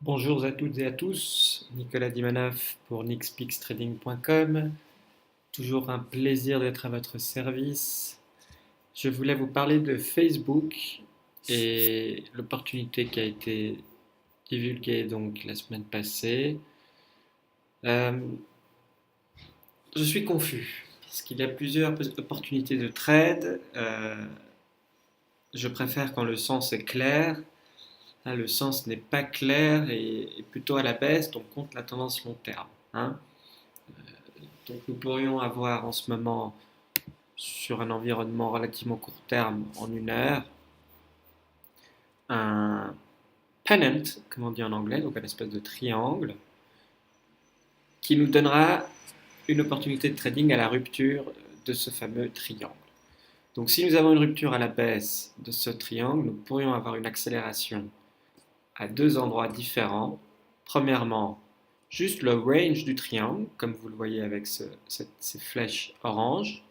Bonjour à toutes et à tous, Nicolas Dimanaf pour nixpixtrading.com. Toujours un plaisir d'être à votre service. Je voulais vous parler de Facebook et l'opportunité qui a été divulguée donc la semaine passée. Euh, je suis confus parce qu'il y a plusieurs opportunités de trade. Je préfère quand le sens est clair. Là, le sens n'est pas clair et plutôt à la baisse, donc contre la tendance long terme, hein. Donc nous pourrions avoir en ce moment, sur un environnement relativement court terme, en une heure, un pennant, comme on dit en anglais, donc une espèce de triangle, qui nous donnera une opportunité de trading à la rupture de ce fameux triangle. Donc si nous avons une rupture à la baisse de ce triangle, nous pourrions avoir une accélération à deux endroits différents. Premièrement, juste le range du triangle, comme vous le voyez avec ces flèches oranges.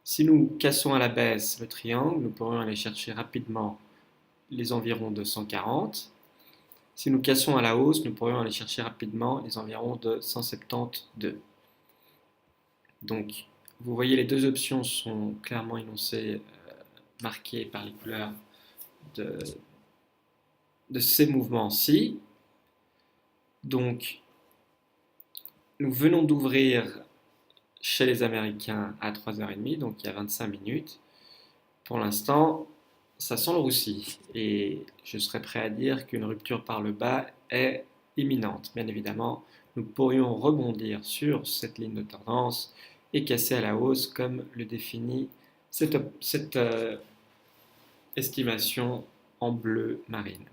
Si nous cassons à la baisse le triangle, nous pourrions aller chercher rapidement les environs de 140. Si nous cassons à la hausse, nous pourrions aller chercher rapidement les environs de 172. Donc, vous voyez, les deux options sont clairement énoncées, marquées par les couleurs de, de ces mouvements-ci. Donc, nous venons d'ouvrir chez les Américains à 3h30, donc il y a 25 minutes. Pour l'instant, ça sent le roussi et je serais prêt à dire qu'une rupture par le bas est imminente. Bien évidemment, nous pourrions rebondir sur cette ligne de tendance et casser à la hausse comme le définit cette estimation en bleu marine.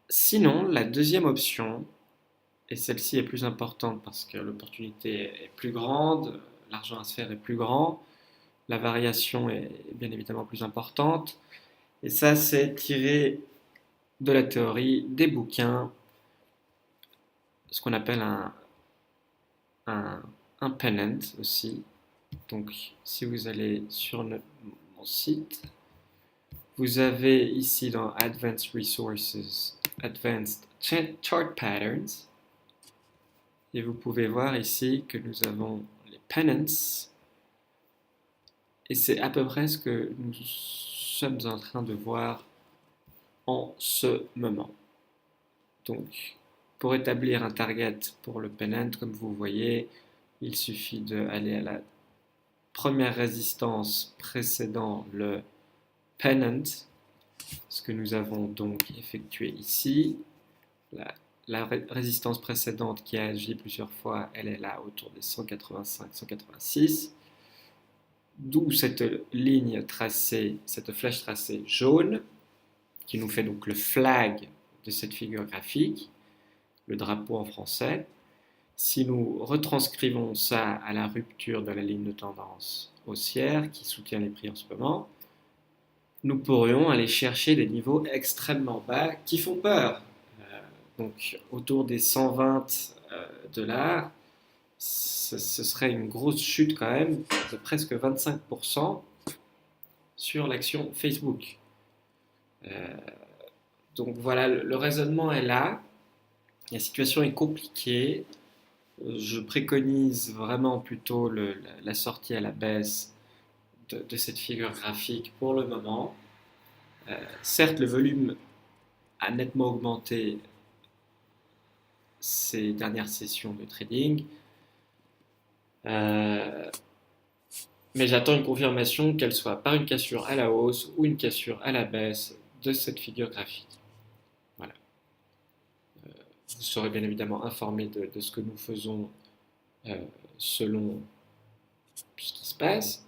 Sinon, la deuxième option, et celle-ci est plus importante parce que l'opportunité est plus grande, l'argent à se faire est plus grand, la variation est bien évidemment plus importante. Et ça, c'est tiré de la théorie des bouquins, ce qu'on appelle un, un pennant aussi. Donc, si vous allez sur mon site, vous avez ici dans Advanced Resources, Advanced Chart Patterns, et vous pouvez voir ici que nous avons les pennants, et c'est à peu près ce que nous sommes en train de voir en ce moment. Donc, pour établir un target pour le pennant, comme vous voyez, il suffit d'aller à la première résistance précédant le pennant, ce que nous avons donc effectué ici. La résistance précédente qui a agi plusieurs fois, elle est là autour des 185-186, d'où cette ligne tracée, cette flèche tracée jaune, qui nous fait donc le flag de cette figure graphique, le drapeau en français. Si nous retranscrivons ça à la rupture de la ligne de tendance haussière qui soutient les prix en ce moment, nous pourrions aller chercher des niveaux extrêmement bas qui font peur. Donc autour des 120 dollars, ce serait une grosse chute quand même de presque 25% sur l'action Facebook. Euh, donc voilà, le raisonnement est là. La situation est compliquée. Je préconise vraiment plutôt la sortie à la baisse de cette figure graphique pour le moment. Certes, le volume a nettement augmenté ces dernières sessions de trading, euh, mais j'attends une confirmation qu'elle soit par une cassure à la hausse ou une cassure à la baisse de cette figure graphique. Voilà. Vous serez bien évidemment informé de ce que nous faisons euh, selon ce qui se passe.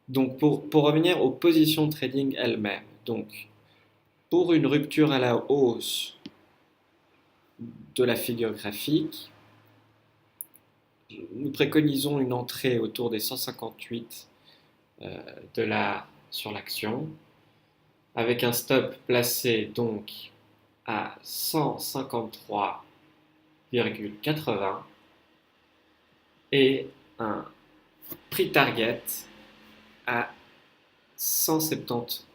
Donc pour revenir aux positions de trading elles-mêmes, donc pour une rupture à la hausse de la figure graphique, nous préconisons une entrée autour des 158 dollars sur l'action, avec un stop placé donc à 153,80 et un prix target à 172.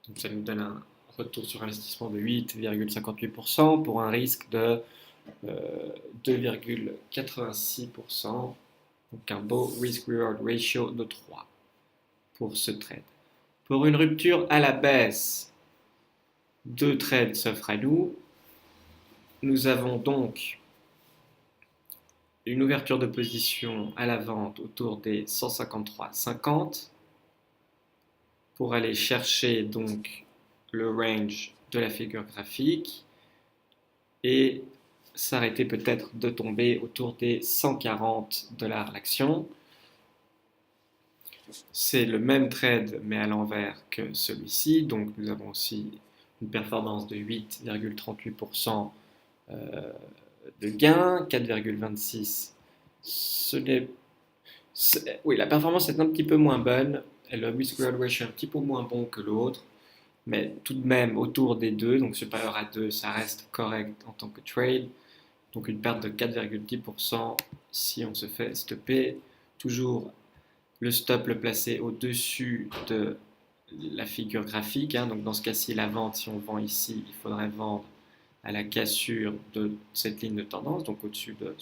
Donc ça nous donne un retour sur investissement de 8,58% pour un risque de 2,86%. Donc un beau risk-reward ratio de 3 pour ce trade. Pour une rupture à la baisse, deux trades s'offrent à nous. Nous avons donc une ouverture de position à la vente autour des 153,50 pour aller chercher donc le range de la figure graphique et s'arrêter peut-être de tomber autour des 140 $ l'action. C'est le même trade mais à l'envers que celui-ci, donc nous avons aussi une performance de 8,38% de gain, 4,26. Oui, la performance est un petit peu moins bonne, et le risk-reward ratio est un petit peu moins bon que l'autre, mais tout de même autour des 2, donc supérieur à 2, ça reste correct en tant que trade. Donc une perte de 4,10% si on se fait stopper. Toujours le stop le placer au-dessus de la figure graphique. Donc dans ce cas-ci, la vente, si on vend ici, il faudrait vendre à la cassure de cette ligne de tendance, donc au-dessus de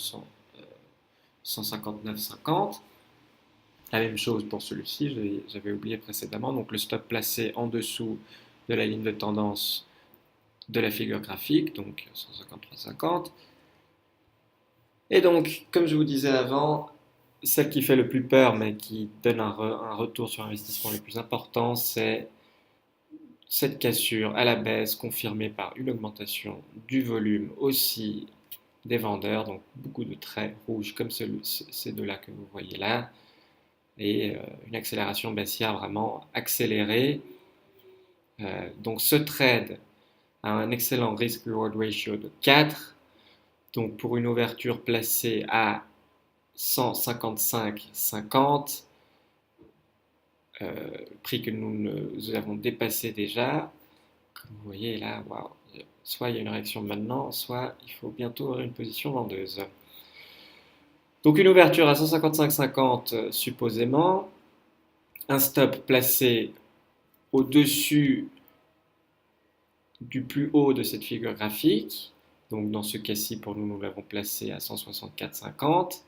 159,50. La même chose pour celui-ci, j'avais oublié précédemment, donc le stop placé en dessous de la ligne de tendance de la figure graphique, donc 153,50. Et donc, comme je vous disais avant, celle qui fait le plus peur, mais qui donne un retour sur investissement le plus important, c'est cette cassure à la baisse confirmée par une augmentation du volume aussi des vendeurs, donc beaucoup de traits rouges comme ces deux-là que vous voyez là, et une accélération baissière vraiment accélérée. Donc ce trade a un excellent risk-reward ratio de 4, donc pour une ouverture placée à 155,50, prix que nous avons dépassé déjà. Comme vous voyez là, wow, soit il y a une réaction maintenant, soit il faut bientôt avoir une position vendeuse. Donc une ouverture à 155,50 supposément, un stop placé au-dessus du plus haut de cette figure graphique. Donc dans ce cas-ci, pour nous, nous l'avons placé à 164,50.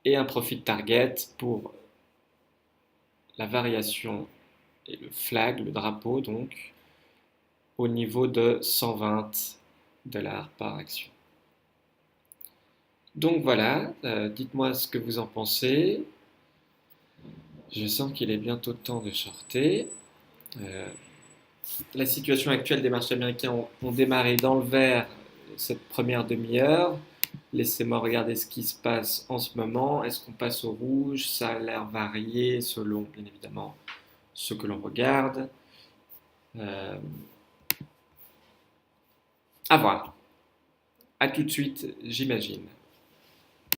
Et un profit target pour la variation et le flag, le drapeau, donc au niveau de 120 $ par action. Donc voilà, dites-moi ce que vous en pensez. Je sens qu'il est bientôt temps de shorter. La situation actuelle des marchés américains ont démarré dans le vert cette première demi-heure. Laissez-moi regarder ce qui se passe en ce moment. Est-ce qu'on passe au rouge? Ça a l'air varié selon, bien évidemment, ce que l'on regarde. À voir. À tout de suite, j'imagine.